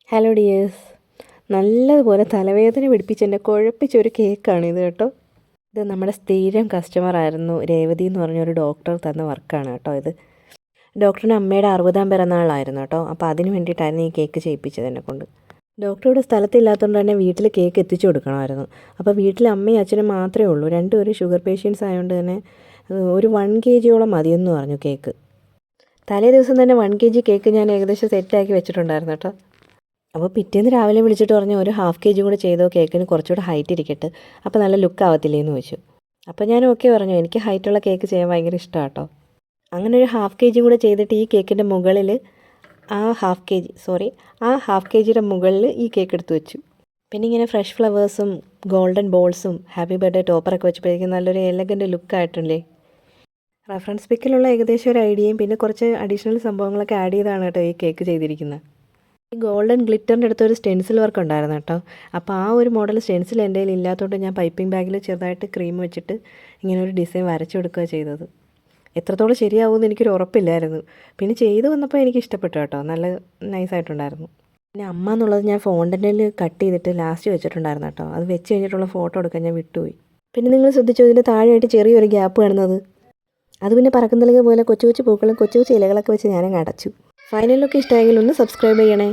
Hello dears, നല്ലതുപോലെ തലവേദന പിടിപ്പിച്ച് എന്നെ കുഴപ്പിച്ചൊരു കേക്കാണിത് കേട്ടോ. ഇത് നമ്മുടെ സ്ഥിരം കസ്റ്റമറായിരുന്നു രേവതി എന്ന് പറഞ്ഞൊരു ഡോക്ടർ തന്ന വർക്കാണ് കേട്ടോ. ഇത് ഡോക്ടറിൻ്റെ അമ്മയുടെ 60ാം പിറന്നാളായിരുന്നു കേട്ടോ. അപ്പോൾ അതിന് വേണ്ടിയിട്ടായിരുന്നു ഈ കേക്ക് ചെയ്യിപ്പിച്ചത് എന്നെ കൊണ്ട്. ഡോക്ടറുടെ സ്ഥലത്തില്ലാത്തതുകൊണ്ട് തന്നെ വീട്ടിൽ കേക്ക് എത്തിച്ചു കൊടുക്കണമായിരുന്നു. അപ്പോൾ വീട്ടിൽ അമ്മയും അച്ഛനും മാത്രമേ ഉള്ളൂ. രണ്ടുപേരും ഷുഗർ പേഷ്യൻസ് ആയതുകൊണ്ട് തന്നെ ഒരു 1 kg മതിയെന്ന് പറഞ്ഞു കേക്ക്. തലേ ദിവസം തന്നെ 1 kg കേക്ക് ഞാൻ ഏകദേശം സെറ്റാക്കി വെച്ചിട്ടുണ്ടായിരുന്നു കേട്ടോ. അപ്പോൾ പിറ്റേന്ന് രാവിലെ വിളിച്ചിട്ട് പറഞ്ഞു ഒരു 1/2 kg കൂടെ ചെയ്തോ, കേക്കിന് കുറച്ചുകൂടെ ഹൈറ്റ് ഇരിക്കട്ടെ, അപ്പോൾ നല്ല ലുക്ക് ആവത്തില്ലേന്ന് ചോദിച്ചു. അപ്പോൾ ഞാൻ ഓക്കെ പറഞ്ഞു, എനിക്ക് ഹൈറ്റുള്ള കേക്ക് ചെയ്യാൻ ഭയങ്കര ഇഷ്ടമാണ് കേട്ടോ. അങ്ങനെ ഒരു 1/2 kg കൂടെ ചെയ്തിട്ട് ഈ കേക്കിൻ്റെ മുകളിൽ ആ 1/2 kgയുടെ മുകളിൽ ഈ കേക്ക് എടുത്ത് വെച്ചു. പിന്നെ ഇങ്ങനെ ഫ്രഷ് ഫ്ലവേഴ്സും ഗോൾഡൻ ബോൾസും ഹാപ്പി ബർത്ത്ഡേ ടോപ്പറൊക്കെ വെച്ചപ്പോഴേക്കും നല്ലൊരു എലഗൻറ്റ് ലുക്കായിട്ടില്ലേ. റെഫറൻസ് പിക്കിലുള്ള ഏകദേശം ഒരു ഐഡിയയും പിന്നെ കുറച്ച് അഡീഷണൽ സംഭവങ്ങളൊക്കെ ആഡ് ചെയ്താണ് കേട്ടോ ഈ കേക്ക് ചെയ്തിരിക്കുന്നത്. ഈ ഗോൾഡൻ ഗ്ലിറ്ററിൻ്റെ അടുത്തൊരു സ്റ്റെൻസിൽ വർക്ക് ഉണ്ടായിരുന്നു കേട്ടോ. അപ്പോൾ ആ ഒരു മോഡൽ സ്റ്റെൻസിൽ എൻ്റെ കയ്യിൽ ഇല്ലാത്തതുകൊണ്ട് ഞാൻ പൈപ്പിംഗ് ബാഗിൽ ചെറുതായിട്ട് ക്രീം വെച്ചിട്ട് ഇങ്ങനെ ഒരു ഡിസൈൻ വരച്ചു കൊടുക്കുക ചെയ്തത്. എത്രത്തോളം ശരിയാവുമെന്ന് എനിക്കൊരു ഉറപ്പില്ലായിരുന്നു. പിന്നെ ചെയ്തു വന്നപ്പോൾ എനിക്ക് ഇഷ്ടപ്പെട്ടു കേട്ടോ, നല്ല നൈസായിട്ടുണ്ടായിരുന്നു. പിന്നെ അമ്മ എന്നുള്ളത് ഞാൻ ഫോണ്ടൻ്റിൽ കട്ട് ചെയ്തിട്ട് ലാസ്റ്റ് വെച്ചിട്ടുണ്ടായിരുന്നു കേട്ടോ. അത് വെച്ച് കഴിഞ്ഞിട്ടുള്ള ഫോട്ടോ എടുക്കാൻ ഞാൻ വിട്ടുപോയി. പിന്നെ നിങ്ങൾ ശ്രദ്ധിച്ചോ, ഇതിൻ്റെ താഴെയായിട്ട് ചെറിയൊരു ഗ്യാപ്പ് കാണുന്നത്, അത് പിന്നെ പറക്കുന്നില്ലെങ്കിൽ പോലെ കൊച്ചു കൊച്ചു പൂക്കളും കൊച്ചു കൊച്ചു ഇലകളൊക്കെ വെച്ച് ഞാനങ്ങ് അടച്ചു. ഫൈനൽ ലുക്ക് ഇഷ്ടമായെങ്കിൽ ഒന്ന് സബ്സ്ക്രൈബ് ചെയ്യണേ.